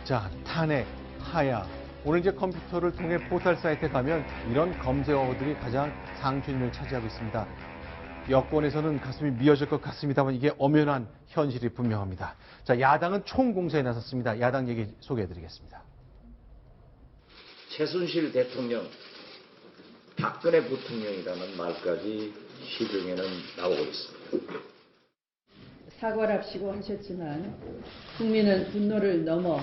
자, 탄핵, 하야. 오늘 이제 컴퓨터를 통해 포털 사이트에 가면 이런 검색어들이 가장 상위를 차지하고 있습니다. 여권에서는 가슴이 미어질 것 같습니다만 이게 엄연한 현실이 분명합니다. 자, 야당은 총공세에 나섰습니다. 야당 얘기 소개해드리겠습니다. 최순실 대통령, 박근혜 부통령이라는 말까지 시중에는 나오고 있습니다. 사과랍시고 하셨지만 국민은 분노를 넘어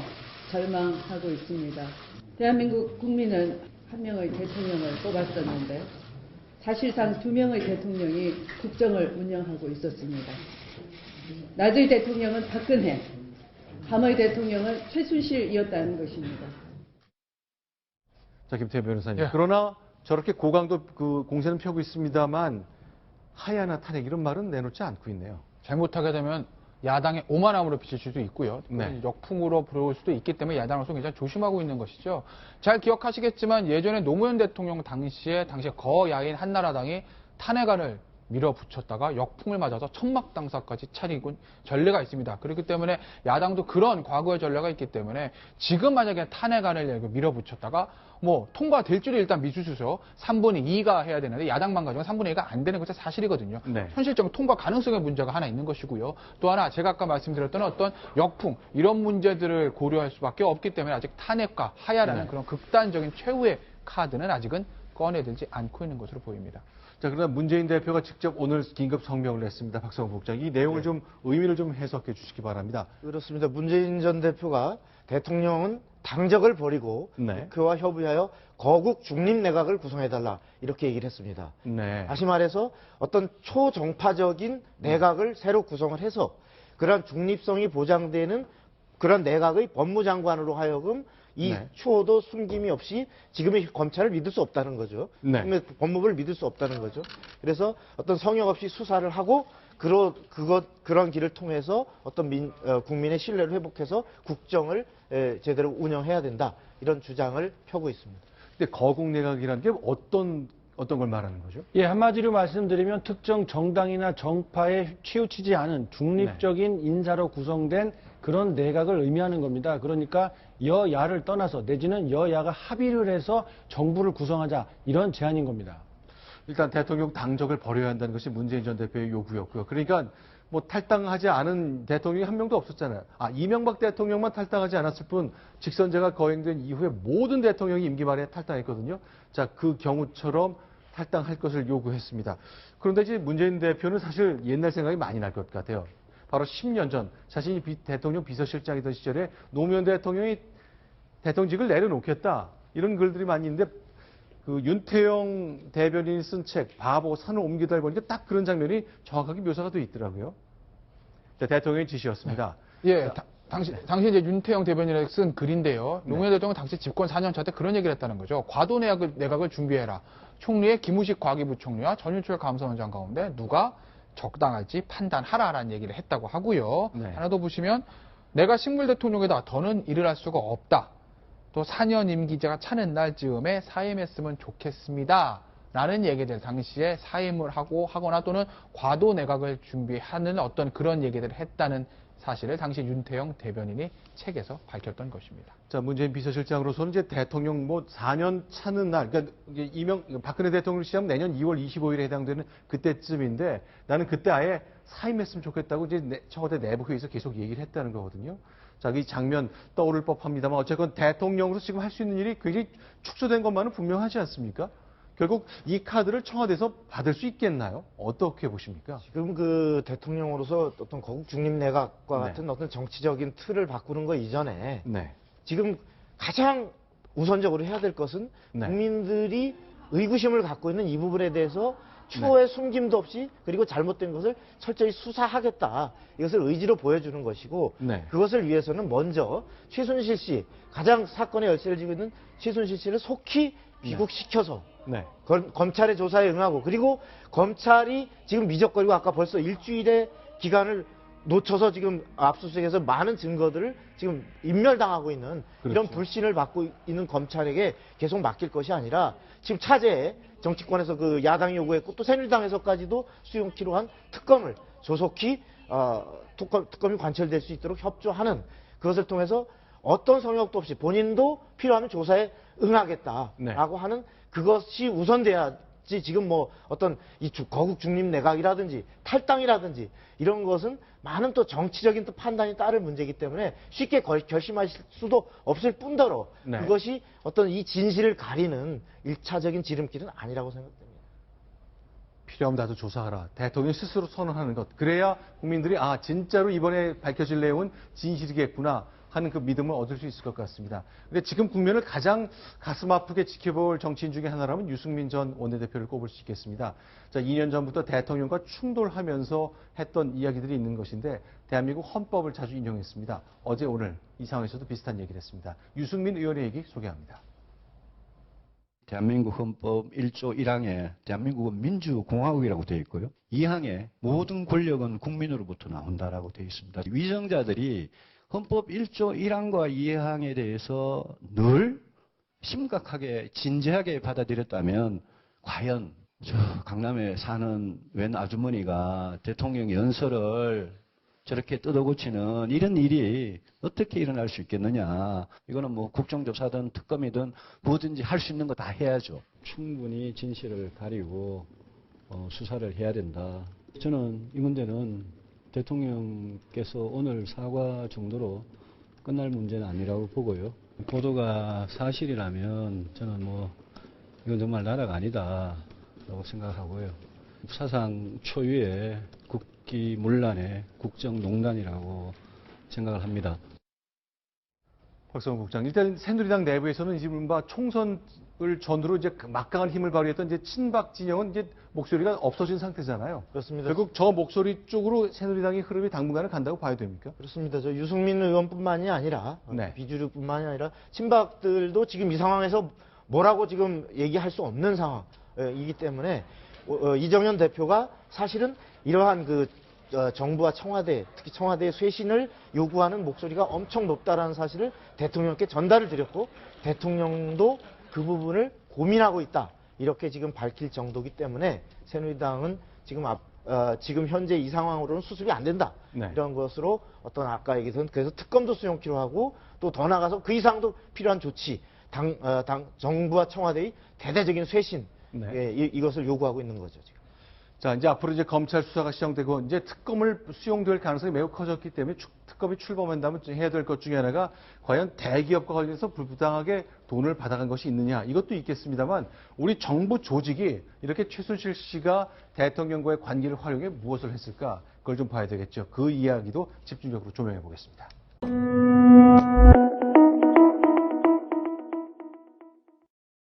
절망하고 있습니다. 대한민국 국민은 한 명의 대통령을 뽑았었는데 사실상 두 명의 대통령이 국정을 운영하고 있었습니다. 낮의 대통령은 박근혜, 밤의 대통령은 최순실이었다는 것입니다. 자, 김태현 변호사님. 그러나 저렇게 고강도 공세는 펴고 있습니다만 하야나 탄핵 이런 말은 내놓지 않고 있네요. 잘못하게 되면 야당의 오만함으로 비칠 수도 있고요. 네. 역풍으로 불어올 수도 있기 때문에 야당으로서 굉장히 조심하고 있는 것이죠. 잘 기억하시겠지만 예전에 노무현 대통령 당시에 거야인 한나라당이 탄핵안을 밀어붙였다가 역풍을 맞아서 천막당사까지 차리고 전례가 있습니다. 그렇기 때문에 야당도 그런 과거의 전례가 있기 때문에 지금 만약에 탄핵안을 밀어붙였다가 통과될 줄이 일단 미수수죠. 3분의 2가 해야 되는데 야당만 가지고 3분의 2가 안 되는 것이 사실이거든요. 네. 현실적인 통과 가능성의 문제가 하나 있는 것이고요. 또 하나 제가 아까 말씀드렸던 어떤 역풍 이런 문제들을 고려할 수밖에 없기 때문에 아직 탄핵과 하야라는 그런 극단적인 최후의 카드는 아직은 꺼내들지 않고 있는 것으로 보입니다. 자, 그러나 문재인 대표가 직접 오늘 긴급 성명을 냈습니다. 박성호 국장. 이 내용을 좀 의미를 좀 해석해 주시기 바랍니다. 그렇습니다. 문재인 전 대표가 대통령은 당적을 버리고 국회와 협의하여 거국 중립 내각을 구성해달라 이렇게 얘기를 했습니다. 네. 다시 말해서 어떤 초정파적인 내각을 새로 구성을 해서 그러한 중립성이 보장되는 그런 내각의 법무장관으로 하여금 이 추호도 숨김이 없이 지금의 검찰을 믿을 수 없다는 거죠. 법무부를 믿을 수 없다는 거죠. 그래서 어떤 성역 없이 수사를 하고 그런 길을 통해서 어떤 국민의 신뢰를 회복해서 국정을 제대로 운영해야 된다. 이런 주장을 펴고 있습니다. 근데 거국 내각이라는 게 어떤 걸 말하는 거죠? 예, 한마디로 말씀드리면 특정 정당이나 정파에 치우치지 않은 중립적인 인사로 구성된 그런 내각을 의미하는 겁니다. 그러니까 여야를 떠나서 내지는 여야가 합의를 해서 정부를 구성하자 이런 제안인 겁니다. 일단 대통령 당적을 버려야 한다는 것이 문재인 전 대표의 요구였고요. 그러니까 탈당하지 않은 대통령이 한 명도 없었잖아요. 이명박 대통령만 탈당하지 않았을 뿐 직선제가 거행된 이후에 모든 대통령이 임기 말에 탈당했거든요. 자, 그 경우처럼 탈당할 것을 요구했습니다. 그런데 이제 문재인 대표는 사실 옛날 생각이 많이 날 것 같아요. 바로 10년 전 자신이 대통령 비서실장이던 시절에 노무현 대통령이 대통령직을 내려놓겠다 이런 글들이 많이 있는데 그 윤태영 대변인이 쓴 책 바보 산을 옮기다 보니까 딱 그런 장면이 정확하게 묘사가 돼 있더라고요. 자, 대통령의 지시였습니다. 예, 당시 이제 윤태영 대변인이 쓴 글인데요. 노무현 대통령 당시 집권 4년 차 때 그런 얘기를 했다는 거죠. 과도 내각을 준비해라. 총리의 김우식 과기부총리와 전윤철 감사원장 가운데 누가 적당할지 판단하라라는 얘기를 했다고 하고요. 하나 더 보시면 내가 식물 대통령에다 더는 일을 할 수가 없다. 또 4년 임기제가 차는 날쯤에 사임했으면 좋겠습니다. 라는 얘기들 당시에 사임을 하거나 또는 과도 내각을 준비하는 어떤 그런 얘기들을 했다는 사실을 당시 윤태영 대변인이 책에서 밝혔던 것입니다. 자, 문재인 비서실장으로서는 이제 대통령 4년 차는 날, 그러니까 박근혜 대통령 시험 내년 2월 25일에 해당되는 그때쯤인데 나는 그때 아예 사임했으면 좋겠다고 이제 청와대 내부회의에서 계속 얘기를 했다는 거거든요. 자, 이 장면 떠오를 법합니다만 어쨌건 대통령으로 지금 할 수 있는 일이 굉장히 축소된 것만은 분명하지 않습니까? 결국 이 카드를 청와대에서 받을 수 있겠나요? 어떻게 보십니까? 지금 그 대통령으로서 어떤 거국 중립 내각과 같은 어떤 정치적인 틀을 바꾸는 거 이전에 지금 가장 우선적으로 해야 될 것은 국민들이 의구심을 갖고 있는 이 부분에 대해서 추호의 숨김도 없이 그리고 잘못된 것을 철저히 수사하겠다. 이것을 의지로 보여주는 것이고 그것을 위해서는 먼저 최순실 씨, 가장 사건의 열쇠를 쥐고 있는 최순실 씨를 속히 귀국시켜서 검찰의 조사에 응하고 그리고 검찰이 지금 미적거리고 아까 벌써 일주일의 기간을 놓쳐서 지금 압수수색에서 많은 증거들을 지금 인멸당하고 있는 이런 불신을 받고 있는 검찰에게 계속 맡길 것이 아니라 지금 차제에 정치권에서 그 야당이 요구했고 또 새누리당에서까지도 수용키로 한 특검을 조속히 특검이 관철될 수 있도록 협조하는 그것을 통해서 어떤 성역도 없이 본인도 필요하면 조사에 응하겠다라고 네. 하는 그것이 우선돼야지 지금 뭐 어떤 이 거국 중립 내각이라든지 탈당이라든지 이런 것은 많은 또 정치적인 또 판단이 따를 문제이기 때문에 쉽게 결심하실 수도 없을 뿐더러 네. 그것이 어떤 이 진실을 가리는 일차적인 지름길은 아니라고 생각됩니다. 필요하면 나도 조사하라. 대통령이 스스로 선언하는 것. 그래야 국민들이 아 진짜로 이번에 밝혀질 내용은 진실이겠구나 하는 그 믿음을 얻을 수 있을 것 같습니다. 근데 지금 국면을 가장 가슴 아프게 지켜볼 정치인 중에 하나라면 유승민 전 원내대표를 꼽을 수 있겠습니다. 자, 2년 전부터 대통령과 충돌하면서 했던 이야기들이 있는 것인데 대한민국 헌법을 자주 인용했습니다. 어제 오늘 이 상황에서도 비슷한 얘기를 했습니다. 유승민 의원의 얘기 소개합니다. 대한민국 헌법 1조 1항에 대한민국은 민주공화국이라고 되어 있고요. 2항에 모든 권력은 국민으로부터 나온다라고 되어 있습니다. 위정자들이 헌법 1조 1항과 2항에 대해서 늘 심각하게 진지하게 받아들였다면 과연 저 강남에 사는 웬 아주머니가 대통령 연설을 저렇게 뜯어고치는 이런 일이 어떻게 일어날 수 있겠느냐. 이거는 뭐 국정조사든 특검이든 뭐든지 할 수 있는 거 다 해야죠. 충분히 진실을 가리고 수사를 해야 된다. 저는 이 문제는 대통령께서 오늘 사과 정도로 끝날 문제는 아니라고 보고요. 보도가 사실이라면 저는 뭐 이건 정말 나라가 아니다라고 생각하고요. 사상 초유의 국기문란의 국정농단이라고 생각을 합니다. 박성훈 국장, 일단 새누리당 내부에서는 이른바 총선을 전후로 이제 막강한 힘을 발휘했던 이제 친박 진영은 이제 목소리가 없어진 상태잖아요. 그렇습니다. 결국 저 목소리 쪽으로 새누리당의 흐름이 당분간은 간다고 봐야 됩니까? 그렇습니다. 저 유승민 의원뿐만이 아니라 네. 비주류뿐만이 아니라 친박들도 지금 이 상황에서 뭐라고 지금 얘기할 수 없는 상황이기 때문에 이정현 대표가 사실은 이러한 그 정부와 청와대, 특히 청와대의 쇄신을 요구하는 목소리가 엄청 높다라는 사실을 대통령께 전달을 드렸고 대통령도 그 부분을 고민하고 있다. 이렇게 지금 밝힐 정도이기 때문에 새누리당은 지금 현재 이 상황으로는 수습이 안 된다. 네. 이런 것으로 어떤 아까 얘기했던 그래서 특검도 수용키로 하고 또 더 나가서 그 이상도 필요한 조치, 정부와 청와대의 대대적인 쇄신 네. 예, 이것을 요구하고 있는 거죠 지금. 자, 이제 앞으로 이제 검찰 수사가 시작되고 이제 특검을 수용될 가능성이 매우 커졌기 때문에 특검이 출범한다면 해야 될 것 중에 하나가 과연 대기업과 관련해서 불부당하게 돈을 받아간 것이 있느냐 이것도 있겠습니다만 우리 정부 조직이 이렇게 최순실 씨가 대통령과의 관계를 활용해 무엇을 했을까 그걸 좀 봐야 되겠죠. 그 이야기도 집중적으로 조명해 보겠습니다.